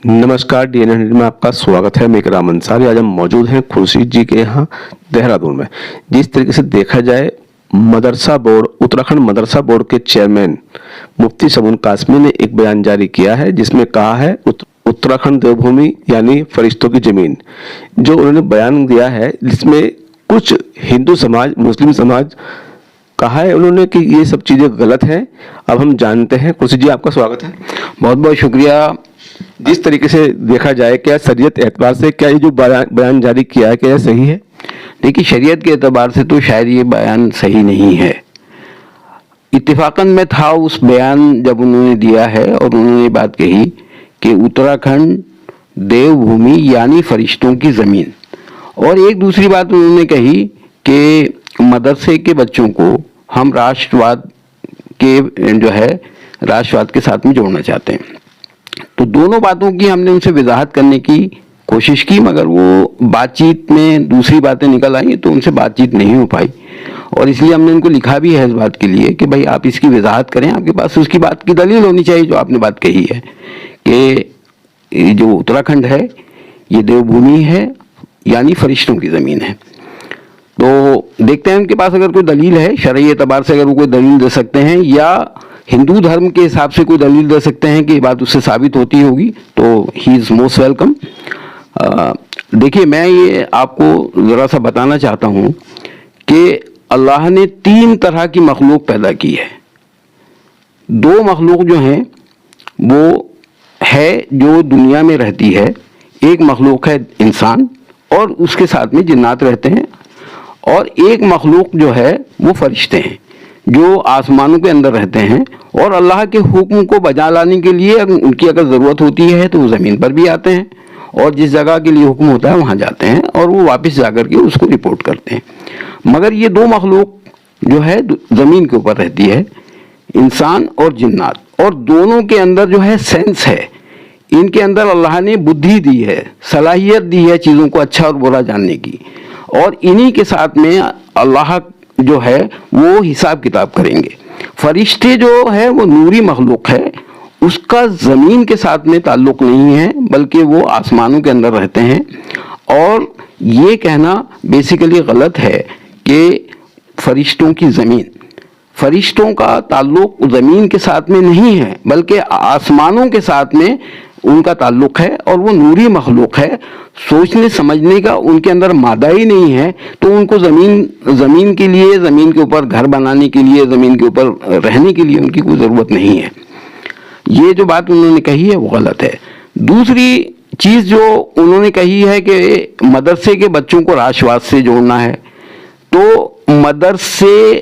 नमस्कार, डीएनए में आपका स्वागत है। मैं इकराम अंसारी। आज हम मौजूद हैं खुर्शीद जी के यहाँ देहरादून में। जिस तरीके से देखा जाए, मदरसा बोर्ड, उत्तराखंड मदरसा बोर्ड के चेयरमैन मुफ्ती शबून कासमी ने एक बयान जारी किया है जिसमें कहा है उत्तराखंड देवभूमि यानी फरिश्तों की जमीन। जो उन्होंने बयान दिया है जिसमें कुछ हिंदू समाज, मुस्लिम समाज कहा है उन्होंने कि ये सब चीजें गलत हैं। अब हम जानते हैं। खुर्शीद जी, आपका स्वागत है। बहुत बहुत शुक्रिया। जिस तरीके से देखा जाए, क्या शरीयत एतबार से क्या ये जो बयान जारी किया है क्या यह सही है? देखिए, शरीयत के एतबार से तो शायद ये बयान सही नहीं है। इत्तेफाकन में था उस बयान जब उन्होंने दिया है और उन्होंने बात कही कि उत्तराखंड देवभूमि यानी फरिश्तों की ज़मीन। और एक दूसरी बात उन्होंने कही कि मदरसे के बच्चों को हम राष्ट्रवाद के साथ में जोड़ना चाहते हैं। तो दोनों बातों की हमने उनसे वजाहत करने की कोशिश की, मगर वो बातचीत में दूसरी बातें निकल आई तो उनसे बातचीत नहीं हो पाई। और इसलिए हमने उनको लिखा भी है इस बात के लिए कि भाई आप इसकी वजाहत करें, आपके पास उसकी बात की दलील होनी चाहिए जो आपने बात कही है कि जो उत्तराखंड है ये देवभूमि है यानी फरिश्तों की ज़मीन है। तो देखते हैं उनके पास अगर कोई दलील है, शरई एतबार से अगर वो कोई दलील दे सकते हैं या हिंदू धर्म के हिसाब से कोई दलील दे सकते हैं कि ये बात उससे साबित होती होगी, तो ही इज़ मोस्ट वेलकम। देखिए, मैं ये आपको ज़रा सा बताना चाहता हूँ कि अल्लाह ने 3 तरह की मखलूक पैदा की है। 2 मखलूक जो हैं वो है जो दुनिया में रहती है। एक मखलूक है इंसान और उसके साथ में जिन्नात रहते हैं, और एक मखलूक जो है वो फरिश्ते हैं जो आसमानों के अंदर रहते हैं और अल्लाह के हुक्म को बजा लाने के लिए उनकी अगर ज़रूरत होती है तो वो ज़मीन पर भी आते हैं और जिस जगह के लिए हुक्म होता है वहाँ जाते हैं और वो वापस जा कर के उसको रिपोर्ट करते हैं। मगर ये 2 मखलूक जो है ज़मीन के ऊपर रहती है, इंसान और जिन्नात, और दोनों के अंदर जो है सेंस है। इनके अंदर अल्लाह ने बुद्धि दी है, सलाहियत दी है चीज़ों को अच्छा और बुरा जानने की, और इन्हीं के साथ में अल्लाह जो है वो हिसाब किताब करेंगे। फरिश्ते जो है वो नूरी मखलूक है, उसका ज़मीन के साथ में ताल्लुक़ नहीं है बल्कि वो आसमानों के अंदर रहते हैं। और ये कहना बेसिकली गलत है कि फरिश्तों की ज़मीन, फरिश्तों का ताल्लुक़ ज़मीन के साथ में नहीं है बल्कि आसमानों के साथ में उनका ताल्लुक़ है, और वो नूरी मखलूक है। सोचने समझने का उनके अंदर मादा ही नहीं है, तो उनको ज़मीन के लिए, ज़मीन के ऊपर घर बनाने के लिए, ज़मीन के ऊपर रहने के लिए उनकी कोई ज़रूरत नहीं है। ये जो बात उन्होंने कही है वो गलत है। दूसरी चीज़ जो उन्होंने कही है कि मदरसे के बच्चों को राष्ट्रवाद से जोड़ना है, तो मदरसे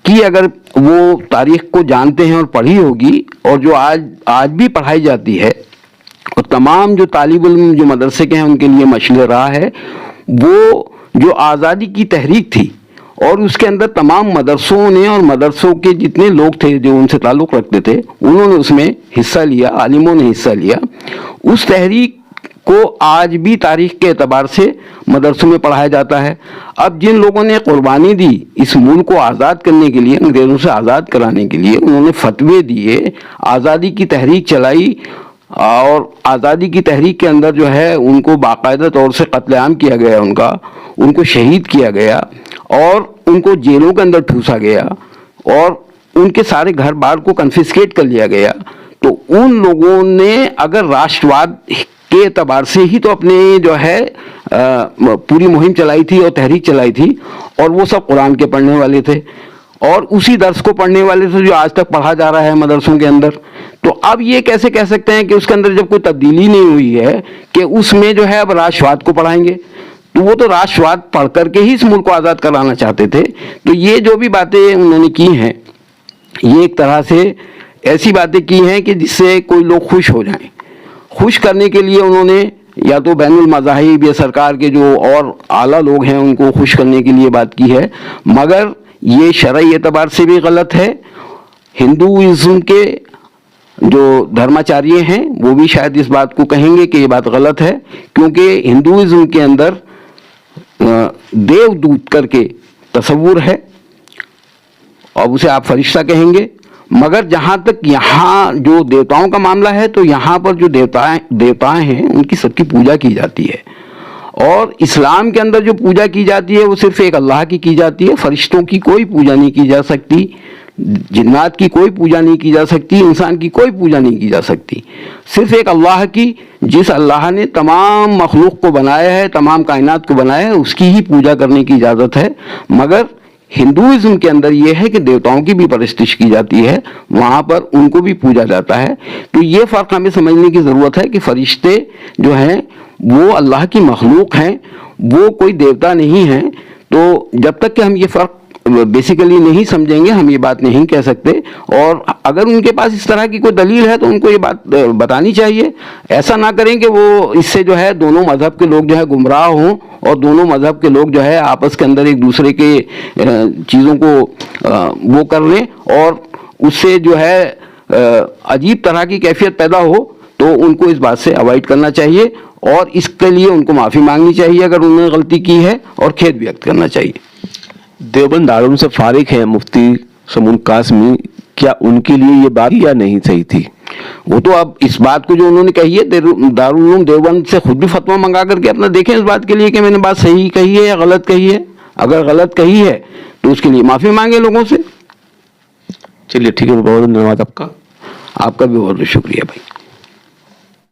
की अगर वो तारीख़ को जानते हैं और पढ़ी होगी, और जो आज भी पढ़ाई जाती है और तमाम जो तालिब इल्म जो मदरसे के हैं उनके लिए मशहूर रहा है, वो जो आज़ादी की तहरीक थी और उसके अंदर तमाम मदरसों ने और मदरसों के जितने लोग थे जो उनसे ताल्लुक़ रखते थे उन्होंने उसमें हिस्सा लिया, आलिमों ने हिस्सा लिया। उस तहरीक को आज भी तारीख़ के एतबार से मदरसों में पढ़ाया जाता है। अब जिन लोगों ने कुर्बानी दी इस मुल्क को आज़ाद करने के लिए, अंग्रेज़ों से आज़ाद कराने के लिए, उन्होंने फतवे दिए, आज़ादी की तहरीक चलाई, और आज़ादी की तहरीक के अंदर जो है उनको बाकायदा तौर से कत्लेआम किया गया, उनको शहीद किया गया और उनको जेलों के अंदर ठूसा गया और उनके सारे घर बार को कन्फिस्केट कर लिया गया। तो उन लोगों ने अगर राष्ट्रवाद के एतबार से ही तो अपने जो है पूरी मुहिम चलाई थी और तहरीक चलाई थी, और वो सब कुरान के पढ़ने वाले थे और उसी दर्स को पढ़ने वाले थे जो आज तक पढ़ा जा रहा है मदरसों के अंदर। तो अब ये कैसे कह सकते हैं कि उसके अंदर जब कोई तब्दीली नहीं हुई है कि उसमें जो है अब राष्ट्रवाद को पढ़ाएंगे? तो वो तो राष्ट्रवाद पढ़ करके ही इस मुल्क को आज़ाद कराना चाहते थे। तो ये जो भी बातें उन्होंने की हैं, ये एक तरह से ऐसी बातें की हैं कि जिससे कोई लोग खुश हो जाएं। खुश करने के लिए उन्होंने या तो बैनुल मज़ाहिब या सरकार के जो और आला लोग हैं उनको खुश करने के लिए बात की है, मगर ये शरई एतबार से भी गलत है। हिंदुइज़्म के जो धर्माचार्य हैं वो भी शायद इस बात को कहेंगे कि ये बात गलत है, क्योंकि हिंदुइज़्म के अंदर देवदूत करके तसव्वुर है, और उसे आप फरिश्ता कहेंगे, مگر جہاں تک یہاں جو دیوتاؤں کا معاملہ ہے تو یہاں پر جو دیوتا ہیں ان کی سب کی پوجا کی جاتی ہے، اور اسلام کے اندر جو پوجا کی جاتی ہے وہ صرف ایک اللہ کی جاتی ہے، فرشتوں کی کوئی پوجا نہیں کی جا سکتی، جنات کی کوئی پوجا نہیں کی جا سکتی، انسان کی کوئی پوجا نہیں کی جا سکتی، صرف ایک اللہ کی، جس اللہ نے تمام مخلوق کو بنایا ہے، تمام کائنات کو بنایا ہے، اس کی ہی پوجا کرنے کی اجازت ہے۔ مگر ہندوازم کے اندر یہ ہے کہ دیوتاؤں کی بھی پرستش کی جاتی ہے، وہاں پر ان کو بھی پوجا جاتا ہے۔ تو یہ فرق ہمیں سمجھنے کی ضرورت ہے کہ فرشتے جو ہیں وہ اللہ کی مخلوق ہیں، وہ کوئی دیوتا نہیں ہیں۔ تو جب تک کہ ہم یہ فرق بیسیکلی نہیں سمجھیں گے ہم یہ بات نہیں کہہ سکتے، اور اگر ان کے پاس اس طرح کی کوئی دلیل ہے تو ان کو یہ بات بتانی چاہیے۔ ایسا نہ کریں کہ وہ اس سے جو ہے دونوں مذہب کے لوگ جو ہے گمراہ ہوں، اور دونوں مذہب کے لوگ جو ہے آپس کے اندر ایک دوسرے کے چیزوں کو وہ کر لیں، اور اس سے جو ہے عجیب طرح کی کیفیت پیدا ہو۔ تو ان کو اس بات سے اوائڈ کرنا چاہیے، اور اس کے لیے ان کو معافی مانگنی چاہیے اگر انہوں نے غلطی کی ہے، اور کھیت ویکت کرنا چاہیے۔ دیوبند دارالعلوم سے فارغ ہیں مفتی سمون قاسمی، کیا ان کے لیے یہ بات یا نہیں صحیح تھی؟ وہ تو اب اس بات کو جو انہوں نے کہی ہے دارالعلوم دیوبند سے خود بھی فتویٰ منگا کر کے اپنا دیکھیں اس بات کے لیے کہ میں نے بات صحیح کہی ہے یا غلط کہی ہے۔ اگر غلط کہی ہے تو اس کے لیے معافی مانگے لوگوں سے۔ چلیے ٹھیک ہے، بہت دھنیہ واد آپ کا۔ آپ کا بھی بہت بہت شکریہ بھائی۔